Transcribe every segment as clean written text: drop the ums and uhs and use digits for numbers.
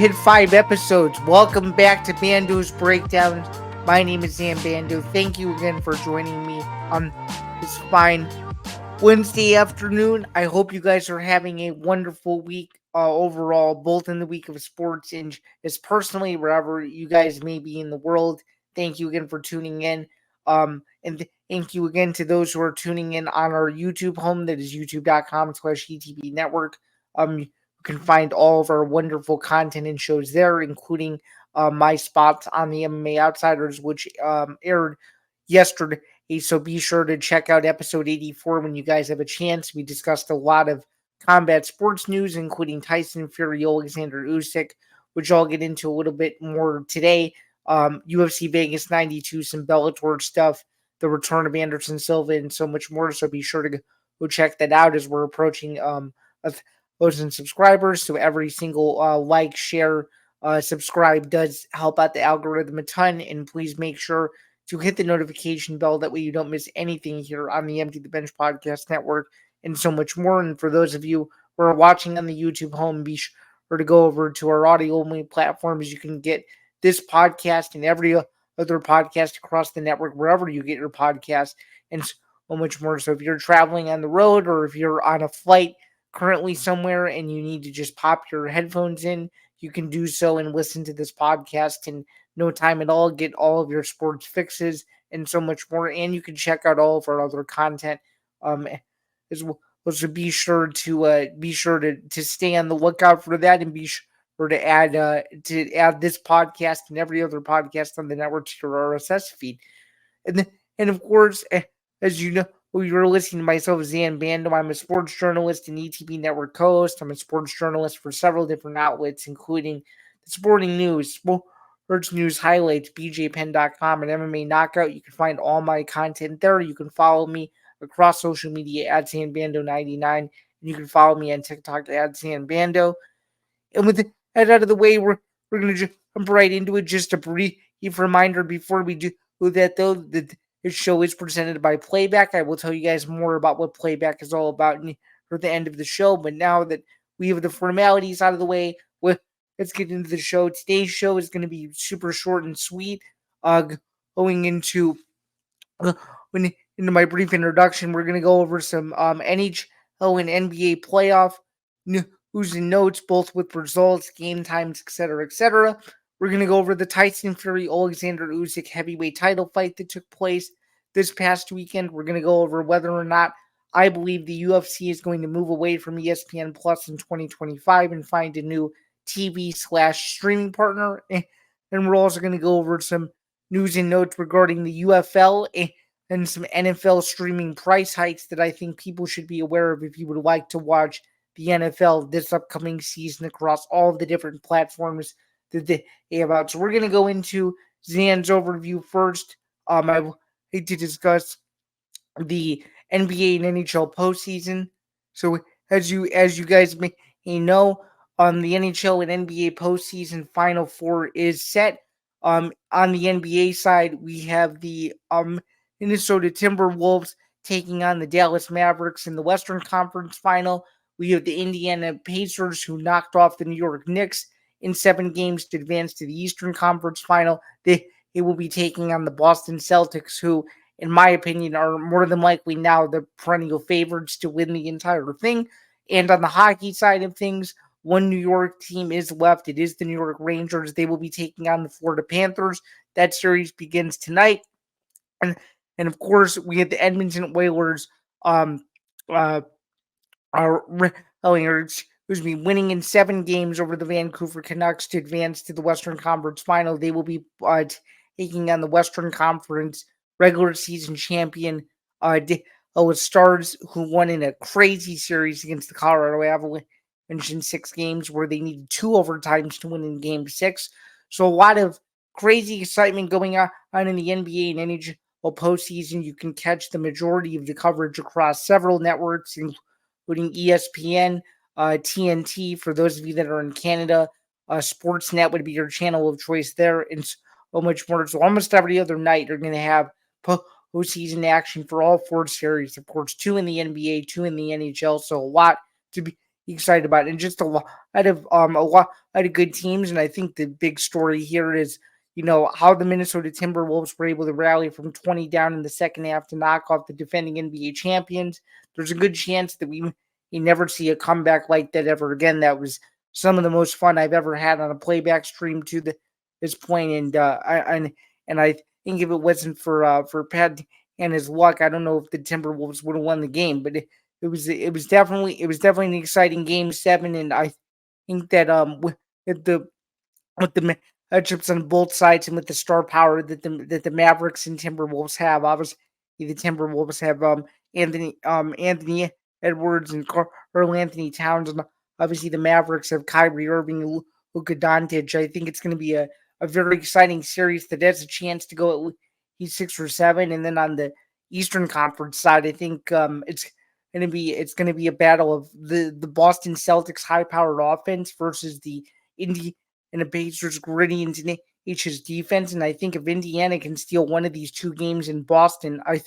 hit 5 episodes. Welcome back to Bando's Breakdowns. My name is Zain Bando. Thank you again for joining me on this fine Wednesday afternoon. I hope you guys are having a wonderful week overall, both in the week of sports and as personally, wherever you guys may be in the world. Thank you again for tuning in. And thank you again to those who are tuning in on our YouTube home. That is youtube.com/ETB network. You can find all of our wonderful content and shows there, including my spots on the MMA Outsiders, which aired yesterday. So be sure to check out episode 84 when you guys have a chance. We discussed a lot of combat sports news, including Tyson, Fury, Oleksandr Usyk, which I'll get into a little bit more today. UFC Vegas 92, some Bellator stuff, the return of Anderson Silva, and so much more. So be sure to go check that out as we're approaching 1,000 subscribers. So every single like, share, subscribe does help out the algorithm a ton. And please make sure to hit the notification bell. That way you don't miss anything here on the Empty the Bench Podcast Network and so much more. And for those of you who are watching on the YouTube home, be sure to go over to our audio-only platforms. You can get this podcast and every other podcast across the network, wherever you get your podcast, and so much more. So if you're traveling on the road or if you're on a flight currently somewhere and you need to just pop your headphones in, you can do so and listen to this podcast in no time at all. Get all of your sports fixes and so much more. And you can check out all of our other content as well. So be sure to stay on the lookout for that, and be sure to add this podcast and every other podcast on the network to your RSS feed. And of course, as you know, you're listening to myself, Zain Bando. I'm a sports journalist and ETB Network co-host. I'm a sports journalist for several different outlets, including the Sporting News, Sports News Highlights, BJPenn.com, and MMA Knockout. You can find all my content there. You can follow me across social media at ZainBando99, and you can follow me on TikTok at ZainBando. And with that out of the way, we're going to jump right into it. Just a brief reminder before we do that, though, that this show is presented by Playback. I will tell you guys more about what Playback is all about at the end of the show. But now that we have the formalities out of the way, let's get into the show. Today's show is going to be super short and sweet. Going into my brief introduction, we're going to go over some NHL and NBA playoff news and notes, both with results, game times, etc., etc. We're going to go over the Tyson Fury Oleksandr Usyk heavyweight title fight that took place this past weekend. We're going to go over whether or not I believe the UFC is going to move away from ESPN Plus in 2025 and find a new TV/streaming partner. And we're also going to go over some news and notes regarding the UFL and some NFL streaming price hikes that I think people should be aware of if you would like to watch the NFL this upcoming season across all of the different platforms that they have out. So we're going to go into Zan's overview first. I would like to discuss the NBA and NHL postseason. So as you guys may know, the NHL and NBA postseason Final Four is set. On the NBA side, we have the Minnesota Timberwolves taking on the Dallas Mavericks in the Western Conference Final. We have the Indiana Pacers, who knocked off the New York Knicks in 7 games to advance to the Eastern Conference Final. They will be taking on the Boston Celtics, who, in my opinion, are more than likely now the perennial favorites to win the entire thing. And on the hockey side of things, one New York team is left. It is the New York Rangers. They will be taking on the Florida Panthers. That series begins tonight. And of course, we have the Edmonton Oilers who's been winning in 7 games over the Vancouver Canucks to advance to the Western Conference Final. They will be taking on the Western Conference regular season champion Stars, who won in a crazy series against the Colorado Avalanche in 6 games, where they needed 2 overtimes to win in Game 6. So a lot of crazy excitement going on in the NBA and NHL postseason. You can catch the majority of the coverage across several networks, including ESPN, TNT, for those of you that are in Canada. Sportsnet would be your channel of choice there, and so much more. So almost every other night, you're going to have postseason action for all 4 series. Of course, 2 in the NBA, 2 in the NHL, so a lot to be excited about, and just a lot of good teams. And I think the big story here is how the Minnesota Timberwolves were able to rally from 20 down in the second half to knock off the defending NBA champions. There's a good chance that we never see a comeback like that ever again. That was some of the most fun I've ever had on a playback stream to this point. And I think if it wasn't for Pat and his luck, I don't know if the Timberwolves would have won the game. But it was definitely an exciting game seven, and I think that with the with the matchups on both sides and with the star power that the Mavericks and Timberwolves have. Obviously, the Timberwolves have Anthony Edwards and Carl Anthony Towns, and obviously the Mavericks have Kyrie Irving and Luka Doncic. I think it's going to be a very exciting series that has a chance to go at least 6 or 7. And then on the Eastern Conference side, I think it's going to be a battle of the Boston Celtics high powered offense versus the Indy and the Pacers gritty and tenacious defense. And I think if Indiana can steal one of these two games in Boston, I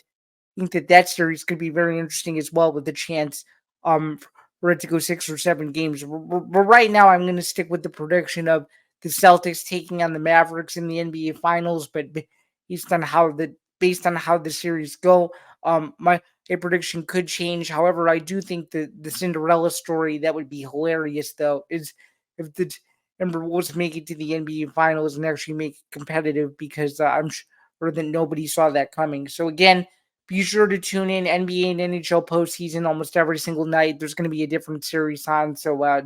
think that series could be very interesting as well, with the chance for it to go 6 or 7 games. But right now, I'm going to stick with the prediction of the Celtics taking on the Mavericks in the NBA Finals. But based on how the series go, my prediction could change. However, I do think the Cinderella story that would be hilarious though is if the Timberwolves make it to the NBA Finals and actually make it competitive, because I'm sure that nobody saw that coming. So again, be sure to tune in NBA and NHL postseason almost every single night. There's going to be a different series on, so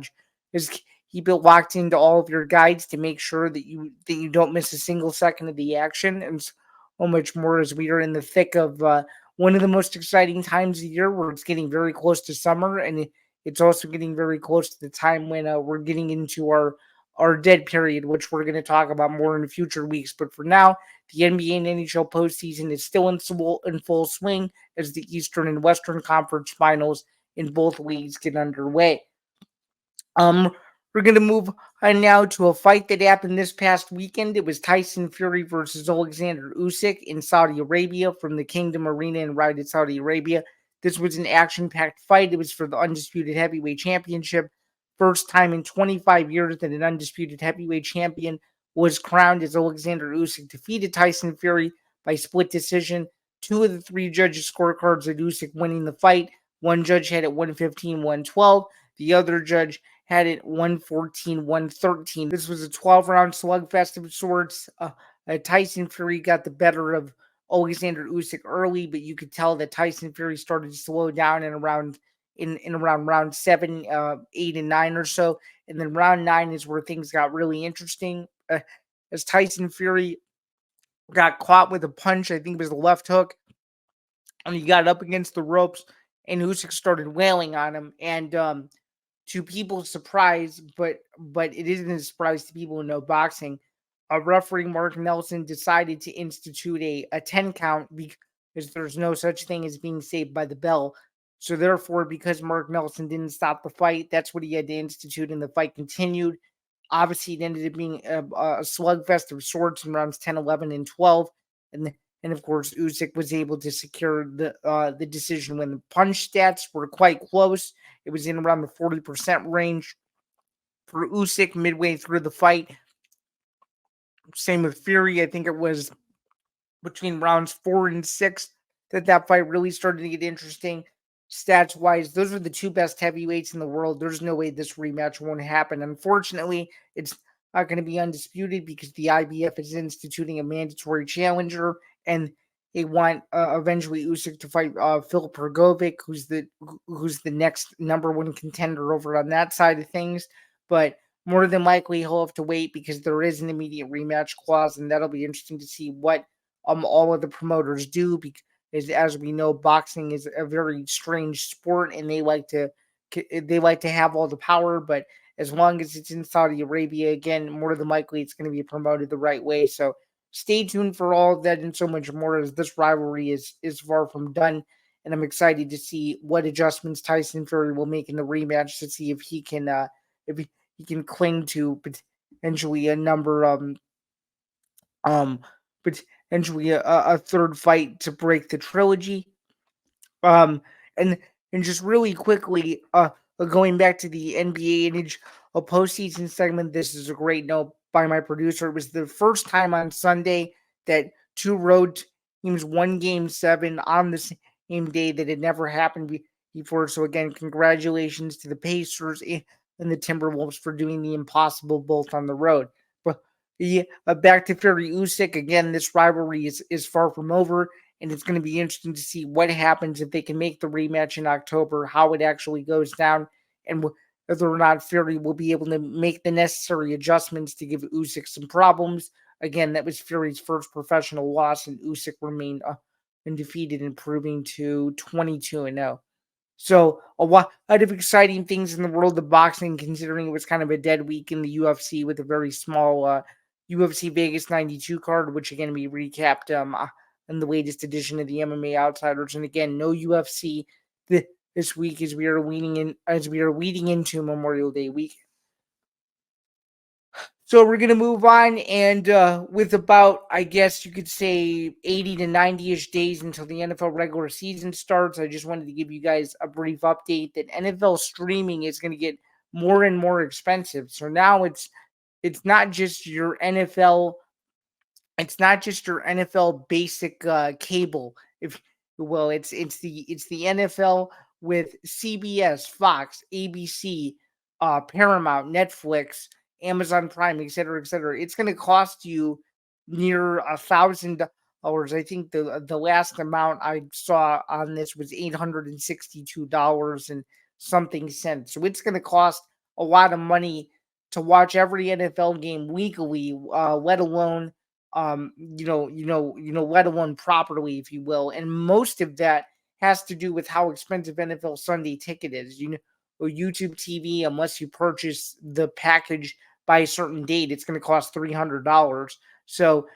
just keep it locked into all of your guides to make sure that you don't miss a single second of the action, and so much more as we are in the thick of one of the most exciting times of the year, where it's getting very close to summer, and it's also getting very close to the time when we're getting into our dead period, which we're going to talk about more in future weeks. But for now, the NBA and NHL postseason is still in full swing as the Eastern and Western Conference finals in both leagues get underway. Um, we're gonna move on now to a fight that happened this past weekend. It was Tyson Fury versus Oleksandr Usyk in Saudi Arabia from the Kingdom Arena in Riyadh, Saudi Arabia. This was an action-packed fight. It was for the undisputed heavyweight championship. First time in 25 years that an undisputed heavyweight champion was crowned, as Oleksandr Usyk defeated Tyson Fury by split decision. Two of the three judges' scorecards had Usyk winning the fight. One judge had it 115, 112. The other judge had it 114, 113. This was a 12-round slugfest of sorts. Tyson Fury got the better of Oleksandr Usyk early, but you could tell that Tyson Fury started to slow down in around round 7, 8, and 9 or so. And then round 9 is where things got really interesting. As Tyson Fury got caught with a punch, I think it was the left hook, and he got up against the ropes, and Usyk started wailing on him. And to people's surprise, but it isn't a surprise to people who know boxing, referee Mark Nelson decided to institute a 10 count because there's no such thing as being saved by the bell. So therefore, because Mark Nelson didn't stop the fight, that's what he had to institute, and the fight continued. Obviously, it ended up being a slugfest of sorts in rounds 10, 11, and 12. And and of course, Usyk was able to secure the decision when the punch stats were quite close. It was in around the 40% range for Usyk midway through the fight. Same with Fury. I think it was between rounds 4 and 6 that fight really started to get interesting. Stats wise, those are the two best heavyweights in the world. There's no way this rematch won't happen. Unfortunately, it's not going to be undisputed because the IBF is instituting a mandatory challenger, and they want eventually Usyk to fight Filip Hrgovic, who's the next number one contender over on that side of things. But more than likely, he'll have to wait because there is an immediate rematch clause, and that'll be interesting to see what all of the promoters do, because as we know, boxing is a very strange sport, and they like to have all the power. But as long as it's in Saudi Arabia, again, more than likely it's going to be promoted the right way. So stay tuned for all of that and so much more, as this rivalry is far from done. And I'm excited to see what adjustments Tyson Fury will make in the rematch, to see if he can cling to potentially a number um potentially a third fight to break the trilogy. Um and and just really quickly, going back to the NBA and a postseason segment, this is a great note by my producer. It was the first time on Sunday that two road teams won Game 7 on the same day that had never happened before. So, again, congratulations to the Pacers and the Timberwolves for doing the impossible both on the road. But yeah, back to Fury-Usyk. Again, this rivalry is far from over, and it's going to be interesting to see what happens if they can make the rematch in October, how it actually goes down, and whether or not Fury will be able to make the necessary adjustments to give Usyk some problems. Again, that was Fury's first professional loss, and Usyk remained undefeated, improving to 22-0. So a lot of exciting things in the world of boxing, considering it was kind of a dead week in the UFC with a very small UFC Vegas 92 card, which again we recapped in the latest edition of the MMA Outsiders. And again, no UFC this week as we are leading into Memorial Day week. So we're gonna move on, and with about, I guess you could say, 80 to 90-ish days until the NFL regular season starts, I just wanted to give you guys a brief update that NFL streaming is going to get more and more expensive. So now it's not just your NFL it's not just your NFL basic cable, if well, it's the NFL with CBS, Fox, ABC, Paramount, Netflix, Amazon Prime, et cetera, et cetera. It's going to cost you near $1,000. I think the last amount I saw on this was $862 and something cents. So it's going to cost a lot of money to watch every NFL game weekly, let alone let alone properly, if you will. And most of that has to do with how expensive NFL Sunday Ticket is. Or YouTube TV, unless you purchase the package by a certain date, it's going to cost $300. So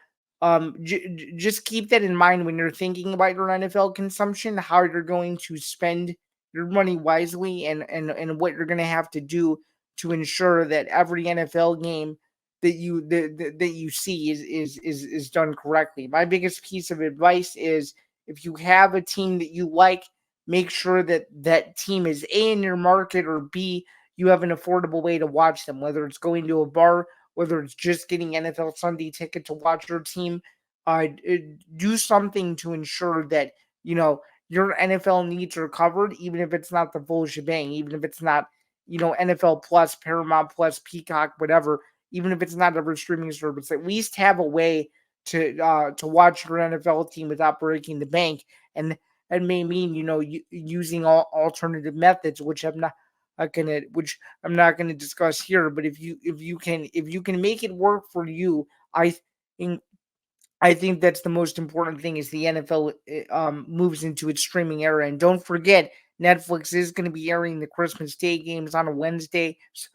just keep that in mind when you're thinking about your NFL consumption, how you're going to spend your money wisely, and what you're going to have to do to ensure that every NFL game that you see is done correctly. My biggest piece of advice is, if you have a team that you like, make sure that that team is A, in your market, or B, you have an affordable way to watch them, whether it's going to a bar, whether it's just getting NFL Sunday Ticket to watch your team. Do something to ensure that your NFL needs are covered, even if it's not the full shebang, even if it's not NFL Plus, Paramount Plus, Peacock, whatever. Even if it's not every streaming service, at least have a way to watch your NFL team without breaking the bank, and may mean using alternative methods, which I'm not gonna discuss here. But if you can make it work for you, think I think that's the most important thing, is the NFL moves into its streaming era. And don't forget, Netflix is going to be airing the Christmas Day games on a Wednesday. So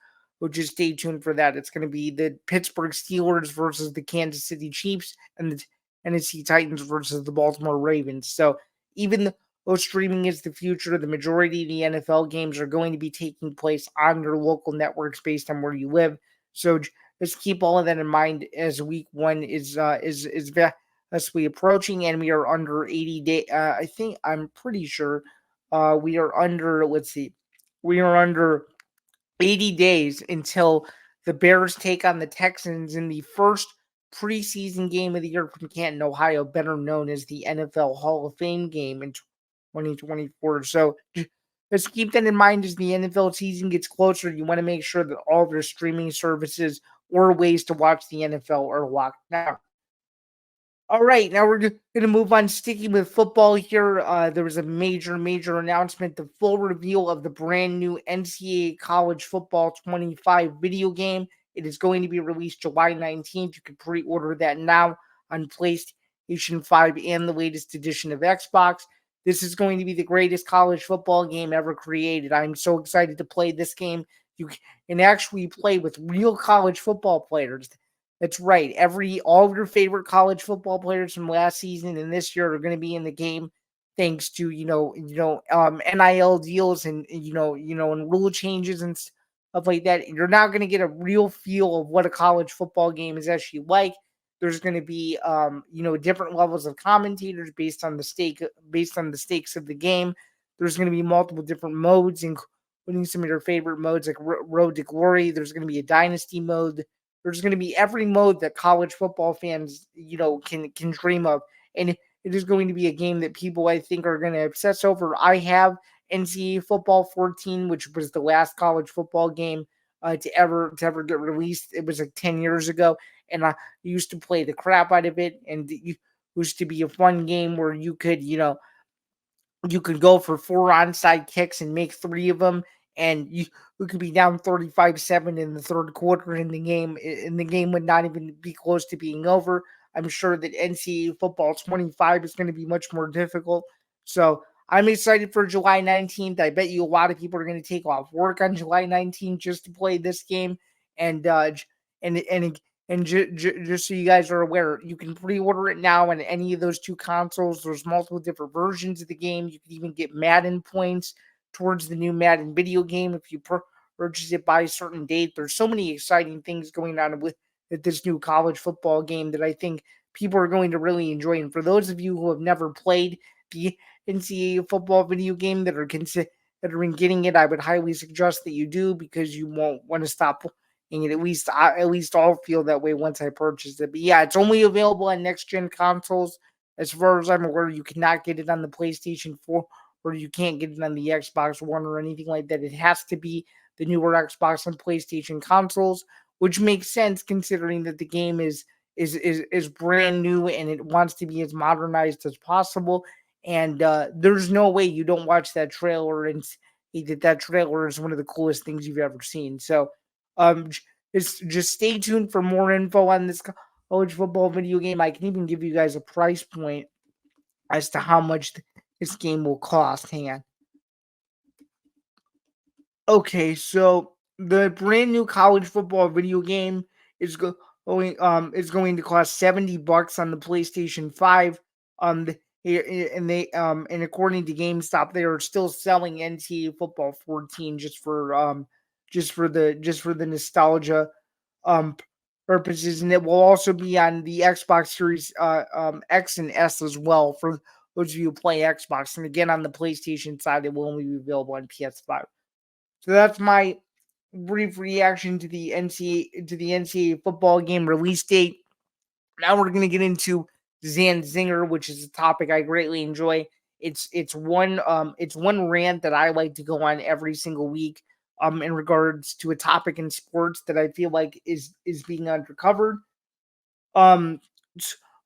just stay tuned for that. It's going to be the Pittsburgh Steelers versus the Kansas City Chiefs, and the Tennessee Titans versus the Baltimore Ravens. So even though streaming is the future, the majority of the NFL games are going to be taking place on your local networks based on where you live. So just keep all of that in mind as week one is vastly approaching, and we are under 80 day. I'm pretty sure we are under. Let's see, we are under 80 days until the Bears take on the Texans in the first preseason game of the year from Canton, Ohio, better known as the NFL Hall of Fame game in 2024. So just keep that in mind as the NFL season gets closer. You want to make sure that all of your streaming services or ways to watch the NFL are locked down. All right, now we're going to move on. Sticking with football here, there was a major announcement: the full reveal of the brand new NCAA College Football 25 video game. It is going to be released July 19th. You can pre-order that now on PlayStation 5 and the latest edition of Xbox. This is going to be the greatest college football game ever created. I'm so excited to play this game. You can actually play with real college football players. That's right. All of your favorite college football players from last season and this year are going to be in the game, thanks to NIL deals and and rule changes and stuff like that. You're now going to get a real feel of what a college football game is actually like. There's going to be different levels of commentators based on the stakes of the game. There's going to be multiple different modes, winning some of your favorite modes like Road to Glory. There's going to be a Dynasty mode. There's going to be every mode that college football fans, can dream of, and it is going to be a game that people I think are going to obsess over. I have NCAA Football 14, which was the last college football game to ever get released. It was like 10 years ago, and I used to play the crap out of it, and it used to be a fun game where you could go for four onside kicks and make three of them, and you could be down 35-7 in the third quarter in the game, and the game would not even be close to being over. I'm sure that NCAA football 25 is going to be much more difficult. So I'm excited for July 19th. I bet you a lot of people are going to take off work on July 19th just to play this game. And and just so you guys are aware, you can pre-order it now on any of those two consoles. There's multiple different versions of the game. You can even get Madden points towards the new Madden video game if you purchase it by a certain date. There's so many exciting things going on with this new college football game that I think people are going to really enjoy. And for those of you who have never played the NCAA football video game that are considering getting it, I would highly suggest that you do, because you won't want to stop and at least I'll feel that way once I purchase it. But yeah, it's only available on next gen consoles. As far as I'm aware, you cannot get it on the PlayStation 4, or you can't get it on the Xbox One or anything like that. It has to be the newer Xbox and PlayStation consoles, which makes sense considering that the game is brand new and it wants to be as modernized as possible. And there's no way you don't watch that trailer and see that trailer is one of the coolest things you've ever seen. So um, just stay tuned for more info on this college football video game. I can even give you guys a price point as to how much this game will cost. Hang on. Okay, so the brand new college football video game is going to cost $70 on the PlayStation 5. And according to GameStop, they are still selling NCAA football 14 just for the nostalgia um purposes, and it will also be on the Xbox Series X and S as well for those of you who play Xbox. And again, on the PlayStation side, it will only be available on PS5. So that's my brief reaction to the NCAA football game release date. Now we're going to get into Zain Zinger, which is a topic I greatly enjoy. It's one rant that I like to go on every single week in regards to a topic in sports that I feel like is being undercovered. Um,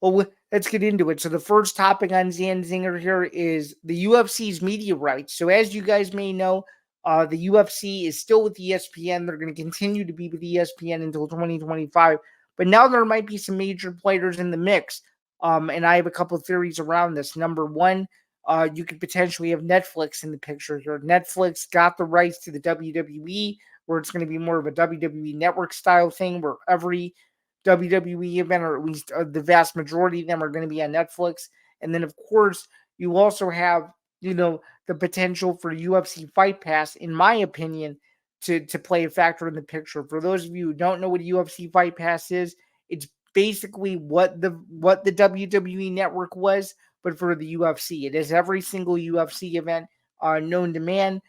well, let's get into it. So the first topic on Zan Zinger here is the UFC's media rights. So as you guys may know, the UFC is still with ESPN. They're going to continue to be with ESPN until 2025. But now there might be some major players in the mix. And I have a couple of theories around this. Number one, you could potentially have Netflix in the picture here. Netflix got the rights to the WWE, where it's going to be more of a WWE network style thing, where every WWE event, or at least the vast majority of them, are going to be on Netflix. And then, of course, you also have, the potential for UFC Fight Pass, in my opinion, to play a factor in the picture. For those of you who don't know what UFC Fight Pass is, it's basically what the WWE network was, but for the UFC. It is every single UFC event known to man.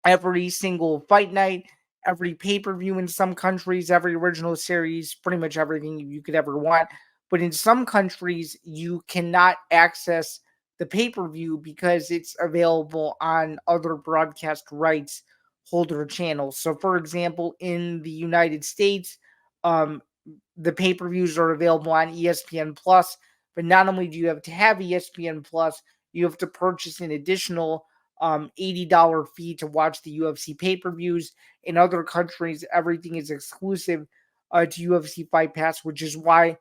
Every single fight night, every pay per view in some countries, every original series, pretty much everything you could ever want. But in some countries, you cannot access the pay per view because it's available on other broadcast rights holder channels. So, for example, in the United States, um, the pay per views are available on ESPN Plus. But not only do you have to have ESPN Plus, you have to purchase an additional $80 fee to watch the UFC pay-per-views. In other countries, everything is exclusive to UFC Fight Pass, which is why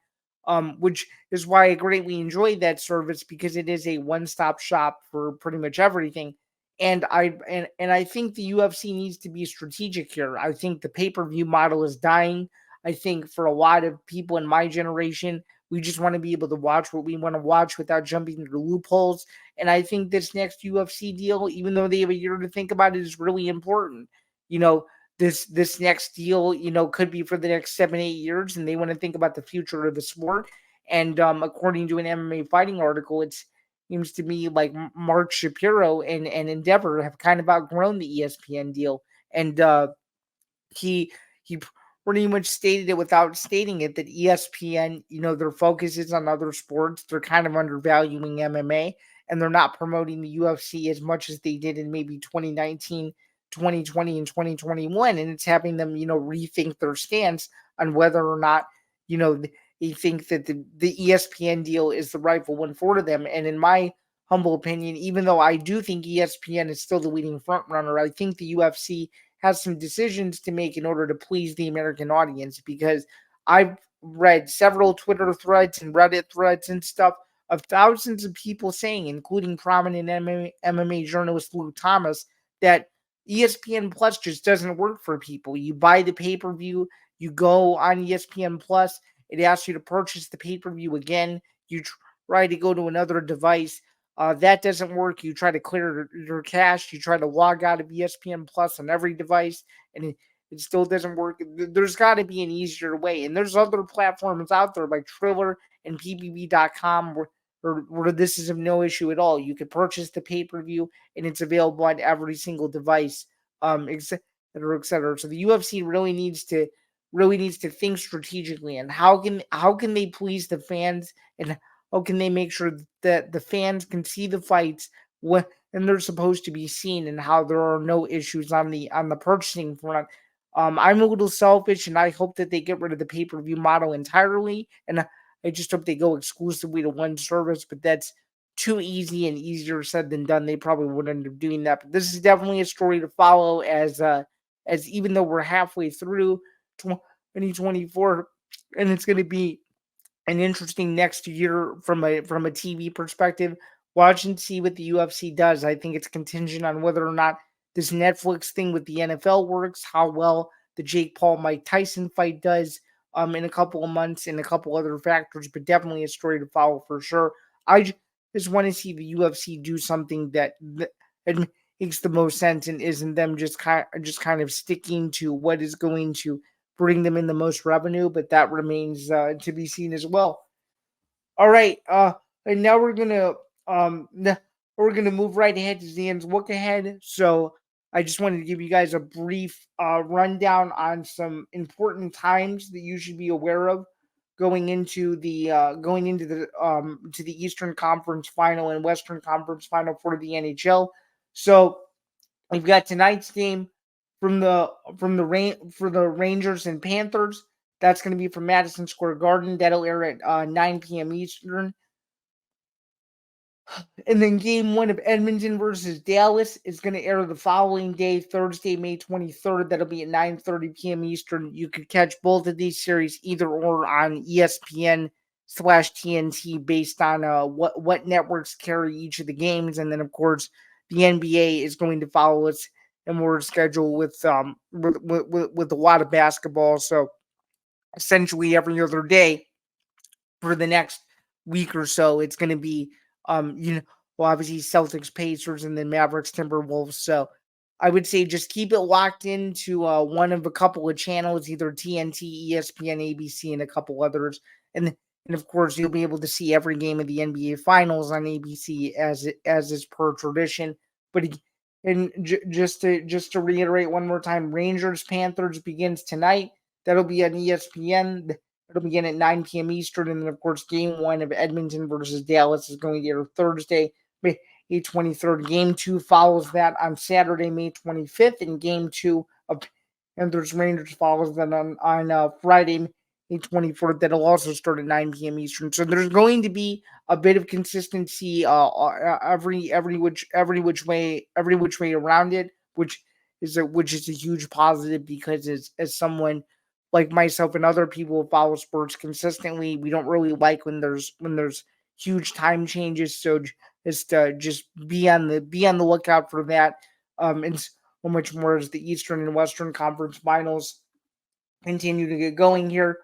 I greatly enjoy that service, because it is a one-stop shop for pretty much everything. And I think the UFC needs to be strategic here. I think the pay-per-view model is dying. I think for a lot of people in my generation, we just want to be able to watch what we want to watch without jumping through loopholes. And I think this next UFC deal, even though they have a year to think about it, is really important. You know, this next deal, could be for the next 7-8 years, and they want to think about the future of the sport. And according to an MMA fighting article, seems to me like Mark Shapiro and Endeavor have kind of outgrown the ESPN deal, and he he pretty much stated it without stating it that ESPN, their focus is on other sports. They're kind of undervaluing MMA, and they're not promoting the UFC as much as they did in maybe 2019, 2020, and 2021. And it's having them, rethink their stance on whether or not, they think that the ESPN deal is the rightful one for them. And in my humble opinion, even though I do think ESPN is still the leading front runner, I think the UFC has some decisions to make in order to please the American audience, because I've read several Twitter threads and Reddit threads and stuff of thousands of people saying, including prominent MMA journalist Lou Thomas, that ESPN Plus just doesn't work for people. You buy the pay per view, you go on ESPN Plus, it asks you to purchase the pay per view again. You try to go to another device. That doesn't work. You try to clear your cache. You try to log out of ESPN Plus on every device, and it still doesn't work. There's got to be an easier way. And there's other platforms out there like Triller and PBB.com where this is of no issue at all. You can purchase the pay per view, and it's available on every single device, et cetera, et cetera. So the UFC really needs to think strategically, and how can they please the fans, and how can they make sure that the fans can see the fights when they're supposed to be seen, and how there are no issues on the purchasing front. I'm a little selfish, and I hope that they get rid of the pay per view model entirely, and I just hope they go exclusively to one service. But that's too easy, and easier said than done. They probably would end up doing that. But this is definitely a story to follow, as even though we're halfway through 2024, and it's going to be an interesting next year from a TV perspective. Watch and see what the UFC does. I think it's contingent on whether or not this Netflix thing with the NFL works, how well the Jake Paul Mike Tyson fight does in a couple of months, and a couple other factors, but definitely a story to follow for sure. I just want to see the UFC do something that makes the most sense, and isn't them just kind of sticking to what is going to bring them in the most revenue, but that remains to be seen as well. All right, and now we're gonna move right ahead to Zan's look ahead. So I just wanted to give you guys a brief rundown on some important times that you should be aware of going into the to the Eastern Conference Final and Western Conference Final for the NHL. So we've got tonight's game for the Rangers and Panthers. That's going to be from Madison Square Garden. That'll air at 9 p.m. Eastern. And then game one of Edmonton versus Dallas is going to air the following day, Thursday, May 23rd. That'll be at 9:30 p.m. Eastern. You could catch both of these series either or on ESPN/TNT based on what networks carry each of the games. And then, of course, the NBA is going to follow its and we're scheduled with a lot of basketball. So essentially every other day for the next week or so, it's going to be, obviously Celtics, Pacers, and then Mavericks, Timberwolves. So I would say just keep it locked into one of a couple of channels, either TNT, ESPN, ABC, and a couple others. And of course, you'll be able to see every game of the NBA Finals on ABC as is per tradition. But just to reiterate one more time, Rangers Panthers begins tonight. That'll be on ESPN. It'll begin at 9 p.m. Eastern. And then, of course, game one of Edmonton versus Dallas is going to air Thursday, May 23rd. Game two follows that on Saturday, May 25th. And game two of Panthers Rangers follows that on Friday, May 24th. That'll also start at 9 p.m. Eastern. So there's going to be a bit of consistency every which way around it, which is a huge positive, because as someone like myself and other people who follow sports consistently, we don't really like when there's huge time changes. So just be on the lookout for that. And so much more as the Eastern and Western Conference Finals continue to get going here.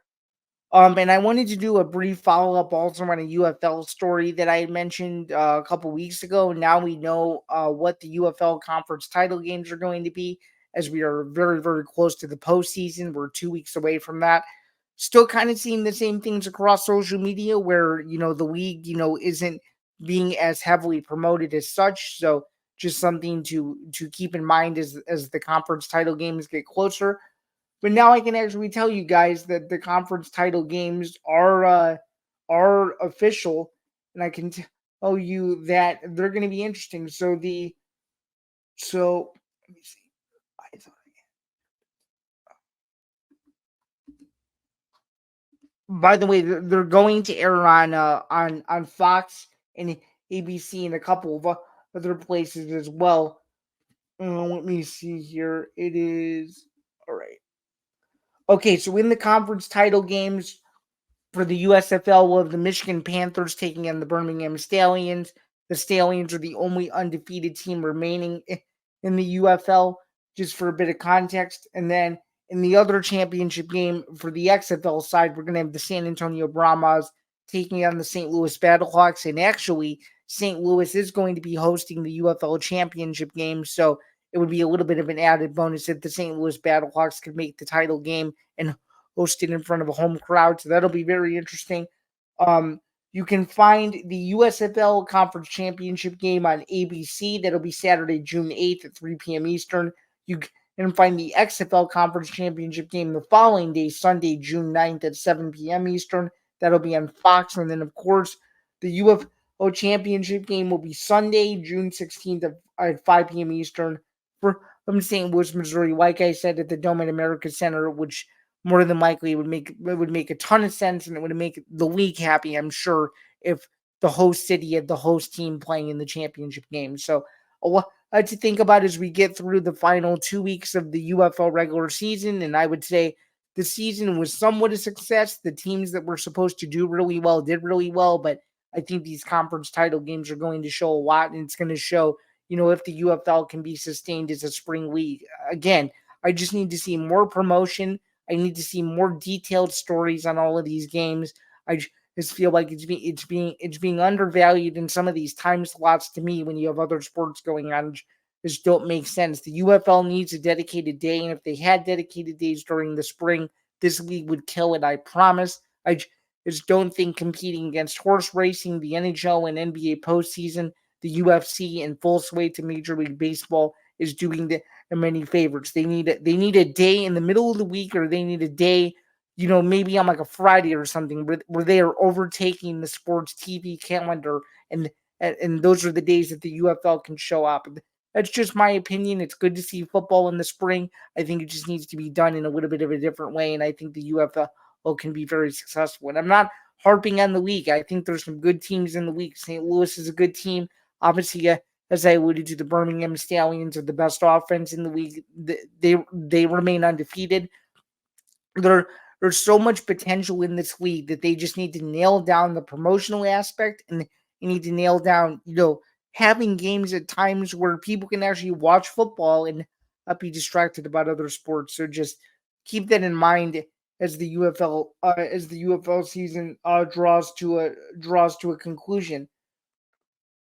And I wanted to do a brief follow up also on a UFL story that I had mentioned a couple weeks ago. Now we know what the UFL conference title games are going to be, as we are very, very close to the postseason. We're 2 weeks away from that. Still kind of seeing the same things across social media where, the league, isn't being as heavily promoted as such. So just something to keep in mind as the conference title games get closer. But now I can actually tell you guys that the conference title games are official, and I can tell you that they're going to be interesting. So let me see. By the way, they're going to air on Fox and ABC and a couple of other places as well. Let me see here. It is all right. Okay, so in the conference title games, for the USFL, we'll have the Michigan Panthers taking on the Birmingham Stallions. The Stallions are the only undefeated team remaining in the UFL, just for a bit of context. And then in the other championship game for the XFL side, we're going to have the San Antonio Brahmas taking on the St. Louis Battlehawks. And actually, St. Louis is going to be hosting the UFL championship game. So it would be a little bit of an added bonus if the St. Louis Battlehawks could make the title game and hosted in front of a home crowd. So that'll be very interesting. Um, you can find the USFL Conference Championship game on ABC. That'll be Saturday, June 8th at 3 p.m. Eastern. You can find the XFL Conference Championship game the following day, Sunday, June 9th at 7 p.m. Eastern. That'll be on Fox. And then, of course, the UFO Championship game will be Sunday, June 16th at 5 p.m. Eastern from St. Louis, Missouri. Like I said, at the Dome at America Center, which more than likely it would make a ton of sense, and it would make the league happy, I'm sure, if the host city had the host team playing in the championship game. So a lot to think about as we get through the final 2 weeks of the UFL regular season. And I would say the season was somewhat a success. The teams that were supposed to do really well did really well, but I think these conference title games are going to show a lot, and it's going to show, if the UFL can be sustained as a spring league. Again, I just need to see more promotion. I need to see more detailed stories on all of these games. I just feel like it's being undervalued in some of these time slots to me when you have other sports going on. Just don't make sense. The UFL needs a dedicated day, and if they had dedicated days during the spring, this league would kill it. I promise. I just don't think competing against horse racing, the NHL and NBA postseason, the UFC, and full sway to Major League Baseball is doing many favorites. They need a day in the middle of the week, or they need a day, maybe on like a Friday or something, where they are overtaking the sports TV calendar, and and those are the days that the UFL can show up. That's just my opinion. It's good to see football in the spring. I think it just needs to be done in a little bit of a different way, and I think the UFL can be very successful. And I'm not harping on the league. I think there's some good teams in the league. St. Louis is a good team. Obviously, as I alluded to, the Birmingham Stallions are the best offense in the league. They remain undefeated. There, there's so much potential in this league that they just need to nail down the promotional aspect, and you need to nail down, having games at times where people can actually watch football and not be distracted about other sports. So just keep that in mind as the UFL season draws to a conclusion.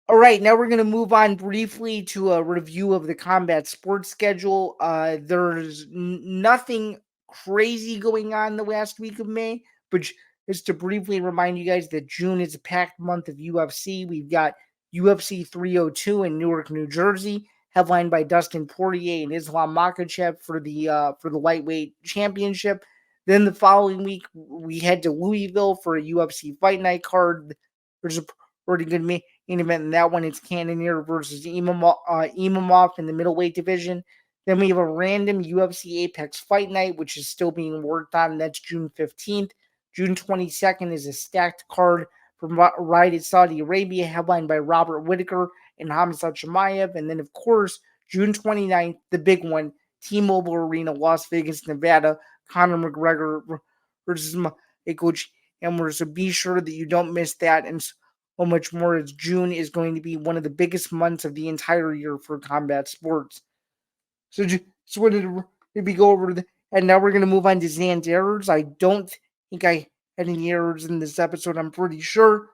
All right, now we're going to move on briefly to a review of the combat sports schedule. There's nothing crazy going on the last week of May, but just to briefly remind you guys that June is a packed month of UFC. We've got UFC 302 in Newark, New Jersey, headlined by Dustin Poirier and Islam Makhachev for the lightweight championship. Then the following week, we head to Louisville for a UFC Fight Night card. There's a pretty good main event in that one. It's Cannonier versus Imamov in the middleweight division. Then we have a random UFC Apex Fight Night, which is still being worked on. That's June 15th. June 22nd is a stacked card from Riyadh, Saudi Arabia, headlined by Robert Whitaker and Hamza Chimaev. And then, of course, June 29th, the big one, T-Mobile Arena, Las Vegas, Nevada, Conor McGregor versus Michael Chandler. So be sure that you don't miss that, and so much more, as June is going to be one of the biggest months of the entire year for combat sports. So just wanted to maybe go over the, and now we're going to move on to Zan's errors. I don't think I had any errors in this episode, I'm pretty sure,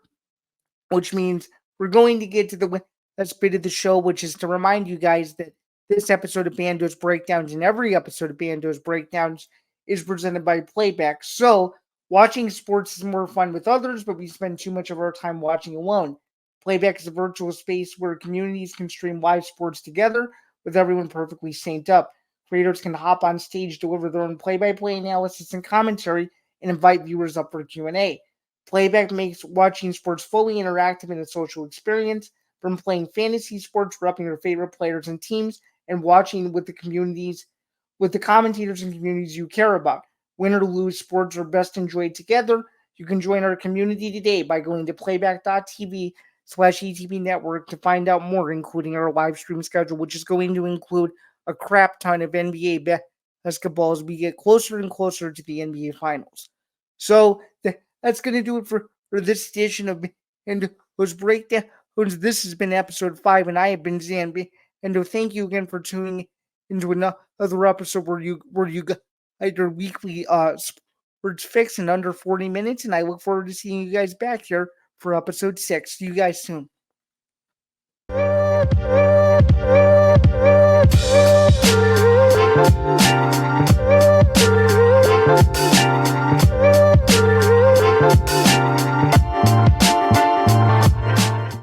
which means we're going to get to the last bit of the show, which is to remind you guys that this episode of Bando's Breakdowns and every episode of Bando's Breakdowns is presented by Playback. So watching sports is more fun with others, but we spend too much of our time watching alone. Playback is a virtual space where communities can stream live sports together with everyone perfectly synced up. Creators can hop on stage, deliver their own play-by-play analysis and commentary, and invite viewers up for Q&A. Playback makes watching sports fully interactive and a social experience, from playing fantasy sports, repping your favorite players and teams, and watching with the commentators and communities you care about. Win or lose, sports are best enjoyed together. You can join our community today by going to playback.tv/ETB network to find out more, including our live stream schedule, which is going to include a crap ton of NBA basketball as we get closer and closer to the NBA Finals. So that's going to do it for this edition of Bando's Breakdowns. This has been episode 5, and I have been Zan. And thank you again for tuning into another episode where you got your weekly sports fix in under 40 minutes. And I look forward to seeing you guys back here for episode 6. See you guys soon.